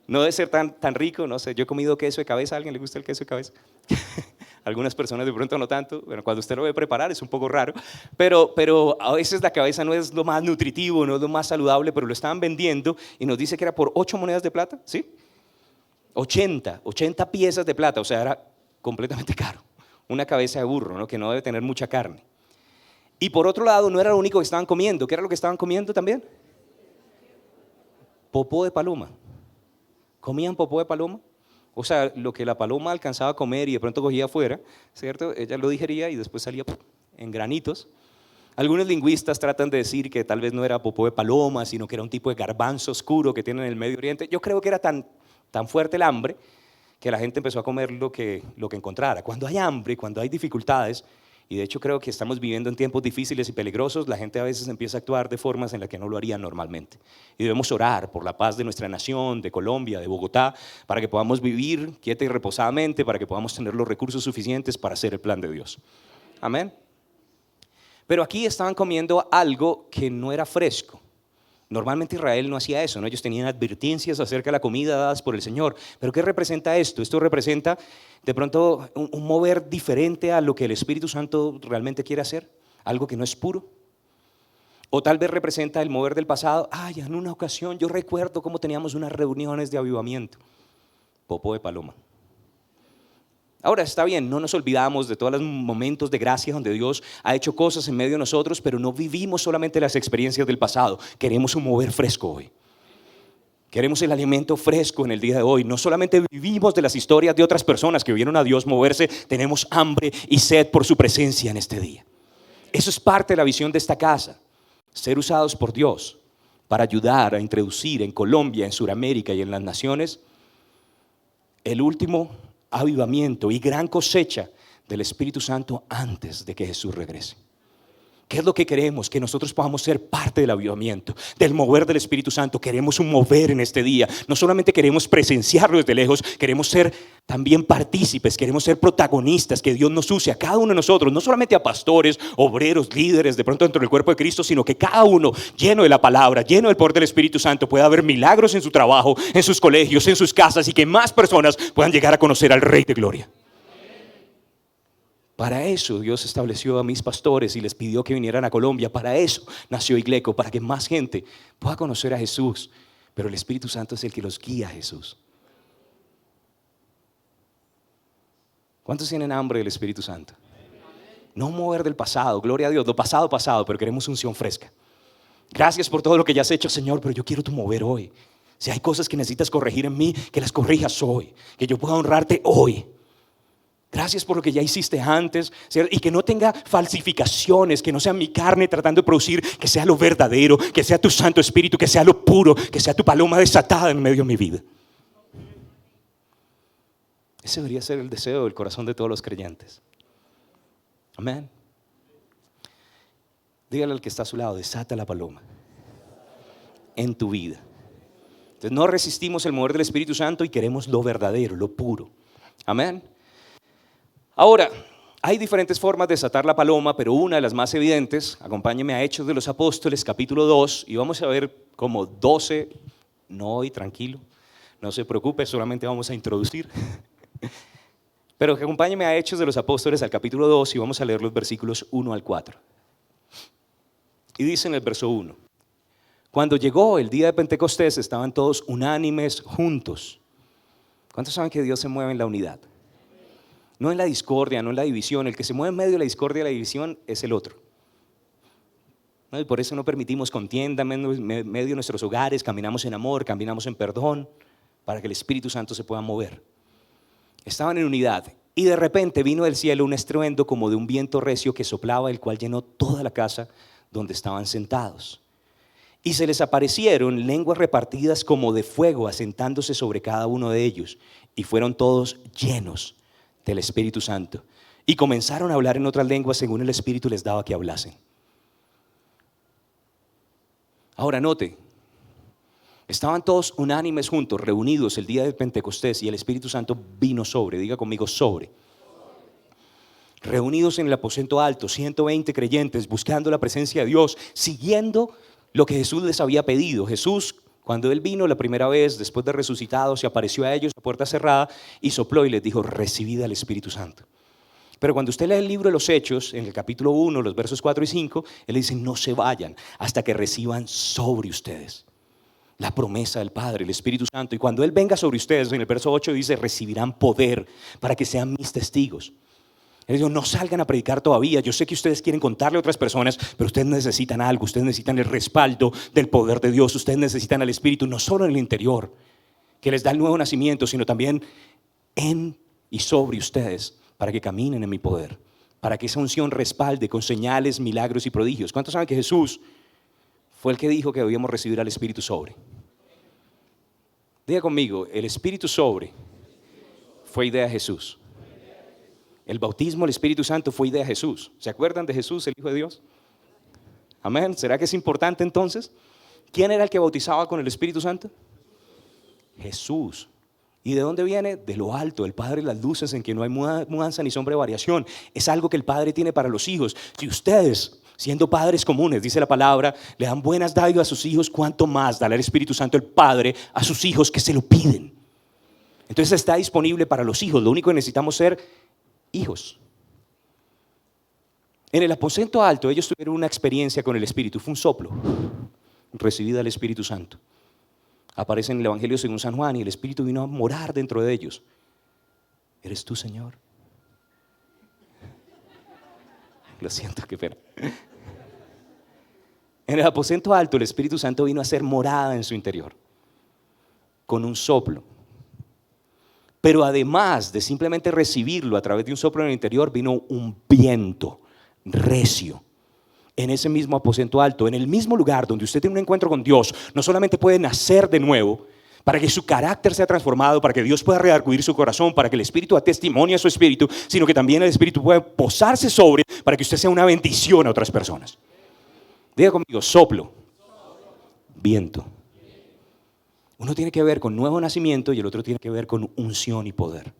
No debe ser tan rico, no sé, yo he comido queso de cabeza. ¿A alguien le gusta el queso de cabeza? Algunas personas de pronto no tanto. Bueno, cuando usted lo ve preparar es un poco raro, pero a veces la cabeza no es lo más nutritivo, no es lo más saludable, pero lo estaban vendiendo y nos dice que era por 8 monedas de plata, ¿sí? 80 piezas de plata, o sea, era completamente caro. Una cabeza de burro, ¿no? Que no debe tener mucha carne. Y por otro lado, no era lo único que estaban comiendo. ¿Qué era lo que estaban comiendo también? Popó de paloma. ¿Comían popó de paloma? O sea, lo que la paloma alcanzaba a comer y de pronto cogía afuera, ¿cierto? Ella lo digería y después salía en granitos. Algunos lingüistas tratan de decir que tal vez no era popó de paloma, sino que era un tipo de garbanzo oscuro que tienen en el Medio Oriente. Yo creo que era tan fuerte el hambre que la gente empezó a comer lo que encontrara. Cuando hay hambre, cuando hay dificultades, y de hecho creo que estamos viviendo en tiempos difíciles y peligrosos, la gente a veces empieza a actuar de formas en las que no lo haría normalmente. Y debemos orar por la paz de nuestra nación, de Colombia, de Bogotá, para que podamos vivir quieta y reposadamente, para que podamos tener los recursos suficientes para hacer el plan de Dios. Amén. Pero aquí estaban comiendo algo que no era fresco. Normalmente Israel no hacía eso, ¿no? Ellos tenían advertencias acerca de la comida dadas por el Señor. ¿Pero qué representa esto? Esto representa de pronto un mover diferente a lo que el Espíritu Santo realmente quiere hacer, algo que no es puro. O tal vez representa el mover del pasado. Ay, en una ocasión yo recuerdo cómo teníamos unas reuniones de avivamiento. Popó de paloma. Ahora está bien, no nos olvidamos de todos los momentos de gracia donde Dios ha hecho cosas en medio de nosotros, pero no vivimos solamente las experiencias del pasado. Queremos un mover fresco hoy. Queremos el alimento fresco en el día de hoy. No solamente vivimos de las historias de otras personas que vieron a Dios moverse, tenemos hambre y sed por su presencia en este día. Eso es parte de la visión de esta casa. Ser usados por Dios para ayudar a introducir en Colombia, en Sudamérica y en las naciones el último avivamiento y gran cosecha del Espíritu Santo antes de que Jesús regrese. ¿Qué es lo que queremos? Que nosotros podamos ser parte del avivamiento, del mover del Espíritu Santo. Queremos un mover en este día. No solamente queremos presenciarlo desde lejos, queremos ser también partícipes, queremos ser protagonistas, que Dios nos use a cada uno de nosotros, no solamente a pastores, obreros, líderes, de pronto dentro del cuerpo de Cristo, sino que cada uno, lleno de la palabra, lleno del poder del Espíritu Santo, pueda haber milagros en su trabajo, en sus colegios, en sus casas, y que más personas puedan llegar a conocer al Rey de Gloria. Para eso Dios estableció a mis pastores y les pidió que vinieran a Colombia. Para eso nació Igleco, para que más gente pueda conocer a Jesús. Pero el Espíritu Santo es el que los guía a Jesús. ¿Cuántos tienen hambre del Espíritu Santo? No mover del pasado, gloria a Dios, lo pasado, pasado, pero queremos unción fresca. Gracias por todo lo que ya has hecho, Señor, pero yo quiero tu mover hoy. Si hay cosas que necesitas corregir en mí, que las corrijas hoy, que yo pueda honrarte hoy. Gracias por lo que ya hiciste antes, y que no tenga falsificaciones, que no sea mi carne tratando de producir, que sea lo verdadero, que sea tu Santo Espíritu, que sea lo puro, que sea tu paloma desatada en medio de mi vida. Ese debería ser el deseo del corazón de todos los creyentes. Amén. Dígale al que está a su lado, desata la paloma en tu vida. Entonces no resistimos el mover del Espíritu Santo y queremos lo verdadero, lo puro. Amén. Ahora, hay diferentes formas de desatar la paloma, pero una de las más evidentes, acompáñeme a Hechos de los Apóstoles, capítulo 2, y vamos a ver como 12, no hoy, tranquilo, no se preocupe, solamente vamos a introducir. Pero que acompáñeme a Hechos de los Apóstoles al capítulo 2 y vamos a leer los versículos 1 al 4. Y dice en el verso 1, cuando llegó el día de Pentecostés estaban todos unánimes juntos. ¿Cuántos saben que Dios se mueve en la unidad? No en la discordia, no en la división. El que se mueve en medio de la discordia y la división es el otro. ¿No? Y por eso no permitimos contienda en medio de nuestros hogares, caminamos en amor, caminamos en perdón, para que el Espíritu Santo se pueda mover. Estaban en unidad y de repente vino del cielo un estruendo como de un viento recio que soplaba, el cual llenó toda la casa donde estaban sentados. Y se les aparecieron lenguas repartidas como de fuego, asentándose sobre cada uno de ellos, y fueron todos llenos del Espíritu Santo y comenzaron a hablar en otras lenguas según el Espíritu les daba que hablasen. Ahora note, estaban todos unánimes juntos, reunidos el día de Pentecostés, y el Espíritu Santo vino sobre, diga conmigo, sobre. Reunidos en el aposento alto, 120 creyentes buscando la presencia de Dios, siguiendo lo que Jesús les había pedido. Jesús, cuando Él vino la primera vez, después de resucitado, se apareció a ellos a puerta cerrada y sopló y les dijo, recibid al Espíritu Santo. Pero cuando usted lee el libro de los Hechos, en el capítulo 1, los versos 4 y 5, Él dice, no se vayan hasta que reciban sobre ustedes la promesa del Padre, el Espíritu Santo. Y cuando Él venga sobre ustedes, en el verso 8 dice, recibirán poder para que sean mis testigos. Él dijo, no salgan a predicar todavía. Yo sé que ustedes quieren contarle a otras personas, pero ustedes necesitan algo. Ustedes necesitan el respaldo del poder de Dios. Ustedes necesitan al Espíritu, no solo en el interior, que les da el nuevo nacimiento, sino también en y sobre ustedes, para que caminen en mi poder, para que esa unción respalde con señales, milagros y prodigios. ¿Cuántos saben que Jesús fue el que dijo que debíamos recibir al Espíritu sobre? Diga conmigo, el Espíritu sobre fue idea de Jesús. El bautismo del Espíritu Santo fue idea de Jesús. ¿Se acuerdan de Jesús, el Hijo de Dios? Amén. ¿Será que es importante entonces? ¿Quién era el que bautizaba con el Espíritu Santo? Jesús. ¿Y de dónde viene? De lo alto, el Padre, las luces en que no hay mudanza ni sombra de variación. Es algo que el Padre tiene para los hijos. Si ustedes, siendo padres comunes, dice la palabra, le dan buenas dádivas a sus hijos, ¿cuánto más dará el Espíritu Santo el Padre a sus hijos que se lo piden? Entonces está disponible para los hijos. Lo único que necesitamos ser hijos. En el aposento alto ellos tuvieron una experiencia con el Espíritu, fue un soplo, recibida del Espíritu Santo. Aparece en el Evangelio según San Juan y el Espíritu vino a morar dentro de ellos. ¿Eres tú, Señor? Lo siento, qué pena. En el aposento alto el Espíritu Santo vino a hacer morada en su interior, con un soplo. Pero además de simplemente recibirlo a través de un soplo en el interior, vino un viento recio. En ese mismo aposento alto, en el mismo lugar donde usted tiene un encuentro con Dios, no solamente puede nacer de nuevo, para que su carácter sea transformado, para que Dios pueda redarguir su corazón, para que el Espíritu dé testimonio a su espíritu, sino que también el Espíritu puede posarse sobre, para que usted sea una bendición a otras personas. Diga conmigo, soplo, viento. Uno tiene que ver con nuevo nacimiento y el otro tiene que ver con unción y poder.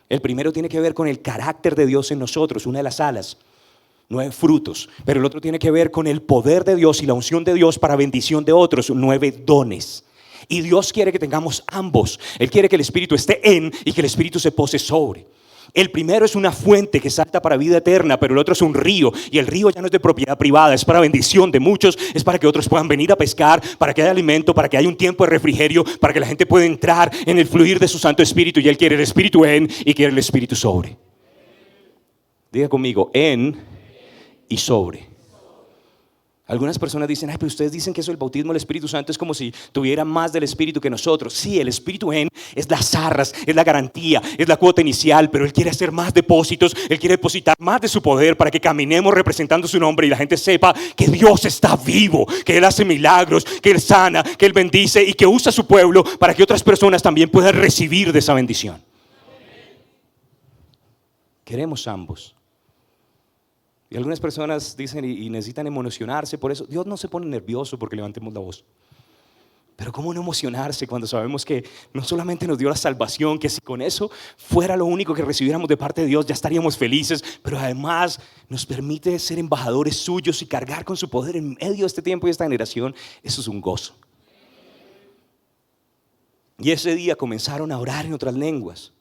El primero tiene que ver con el carácter de Dios en nosotros, una de las alas, 9 frutos. Pero el otro tiene que ver con el poder de Dios y la unción de Dios para bendición de otros, 9 dones. Y Dios quiere que tengamos ambos. Él quiere que el Espíritu esté en y que el Espíritu se pose sobre. El primero es una fuente que salta para vida eterna, pero el otro es un río, y el río ya no es de propiedad privada, es para bendición de muchos, es para que otros puedan venir a pescar, para que haya alimento, para que haya un tiempo de refrigerio, para que la gente pueda entrar en el fluir de su Santo Espíritu, y Él quiere el Espíritu en y quiere el Espíritu sobre. Diga conmigo, en y sobre. Algunas personas dicen, ay, pero ustedes dicen que eso del bautismo del Espíritu Santo es como si tuviera más del Espíritu que nosotros. Sí, el Espíritu en es las arras, es la garantía, es la cuota inicial, pero Él quiere hacer más depósitos, Él quiere depositar más de su poder para que caminemos representando su nombre y la gente sepa que Dios está vivo, que Él hace milagros, que Él sana, que Él bendice y que usa a su pueblo para que otras personas también puedan recibir de esa bendición. Queremos ambos. Y algunas personas dicen y necesitan emocionarse por eso. Dios no se pone nervioso porque levantemos la voz. Pero ¿cómo no emocionarse cuando sabemos que no solamente nos dio la salvación, que si con eso fuera lo único que recibiéramos de parte de Dios ya estaríamos felices, pero además nos permite ser embajadores suyos y cargar con su poder en medio de este tiempo y esta generación? Eso es un gozo. Y ese día comenzaron a orar en otras lenguas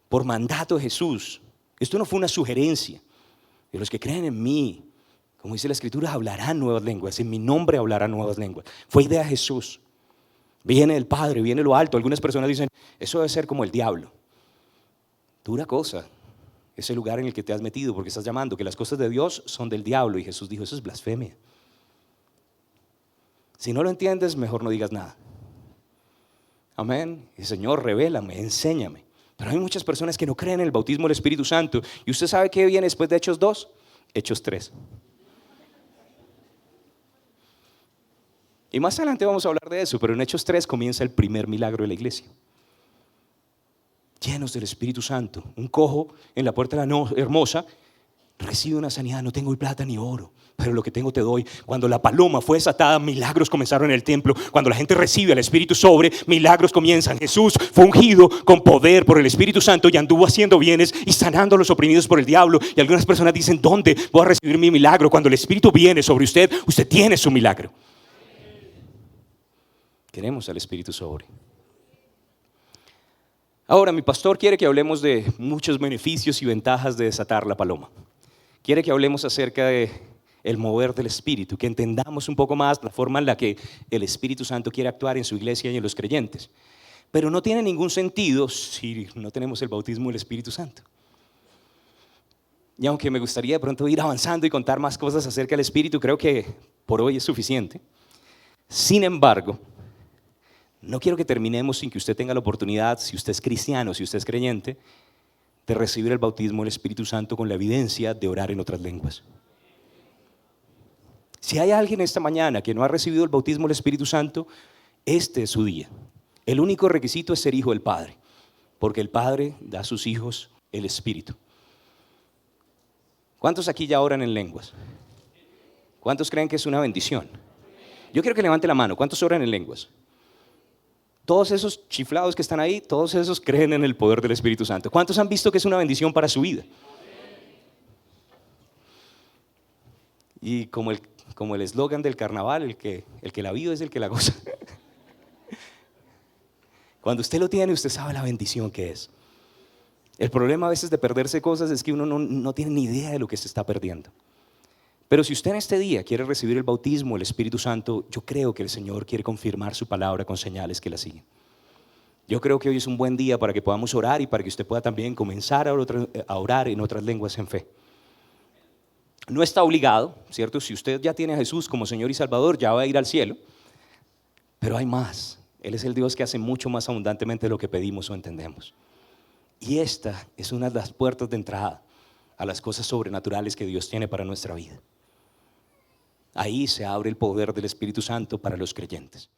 por mandato de Jesús. Esto no fue una sugerencia. Y los que creen en mí, como dice la Escritura, hablarán nuevas lenguas. En mi nombre hablarán nuevas lenguas. Fue idea de Jesús. Viene del Padre, viene lo alto. Algunas personas dicen, eso debe ser como el diablo. Dura cosa, ese lugar en el que te has metido, porque estás llamando que las cosas de Dios son del diablo. Y Jesús dijo, eso es blasfemia. Si no lo entiendes, mejor no digas nada. Amén. Y Señor, revélame, enséñame. Pero hay muchas personas que no creen en el bautismo del Espíritu Santo. ¿Y usted sabe qué viene después de Hechos 2? Hechos 3. Y más adelante vamos a hablar de eso, pero en Hechos 3 comienza el primer milagro de la iglesia. Llenos del Espíritu Santo. Un cojo en la puerta de la hermosa recibe una sanidad. No tengo plata ni oro, pero lo que tengo te doy. Cuando la paloma fue desatada, milagros comenzaron en el templo. Cuando la gente recibe al Espíritu sobre, milagros comienzan. Jesús fue ungido con poder por el Espíritu Santo y anduvo haciendo bienes y sanando a los oprimidos por el diablo. Y algunas personas dicen, ¿dónde voy a recibir mi milagro? Cuando el Espíritu viene sobre usted, usted tiene su milagro. Queremos al Espíritu sobre. Ahora, mi pastor quiere que hablemos de muchos beneficios y ventajas de desatar la paloma. Quiere que hablemos acerca de el mover del Espíritu, que entendamos un poco más la forma en la que el Espíritu Santo quiere actuar en su iglesia y en los creyentes. Pero no tiene ningún sentido si no tenemos el bautismo del Espíritu Santo. Y aunque me gustaría de pronto ir avanzando y contar más cosas acerca del Espíritu, creo que por hoy es suficiente. Sin embargo, no quiero que terminemos sin que usted tenga la oportunidad, si usted es cristiano, si usted es creyente, de recibir el bautismo del Espíritu Santo con la evidencia de orar en otras lenguas. Si hay alguien esta mañana que no ha recibido el bautismo del Espíritu Santo, este es su día. El único requisito es ser hijo del Padre, porque el Padre da a sus hijos el Espíritu. ¿Cuántos aquí ya oran en lenguas? ¿Cuántos creen que es una bendición? Yo quiero que levante la mano. ¿Cuántos oran en lenguas? Todos esos chiflados que están ahí, todos esos creen en el poder del Espíritu Santo. ¿Cuántos han visto que es una bendición para su vida? Y como el eslogan del carnaval, el que la vive es el que la goza. Cuando usted lo tiene, usted sabe la bendición que es. El problema a veces de perderse cosas es que uno no tiene ni idea de lo que se está perdiendo. Pero si usted en este día quiere recibir el bautismo, el Espíritu Santo, yo creo que el Señor quiere confirmar su palabra con señales que la siguen. Yo creo que hoy es un buen día para que podamos orar y para que usted pueda también comenzar a orar en otras lenguas en fe. No está obligado, ¿cierto? Si usted ya tiene a Jesús como Señor y Salvador, ya va a ir al cielo. Pero hay más. Él es el Dios que hace mucho más abundantemente de lo que pedimos o entendemos. Y esta es una de las puertas de entrada a las cosas sobrenaturales que Dios tiene para nuestra vida. Ahí se abre el poder del Espíritu Santo para los creyentes.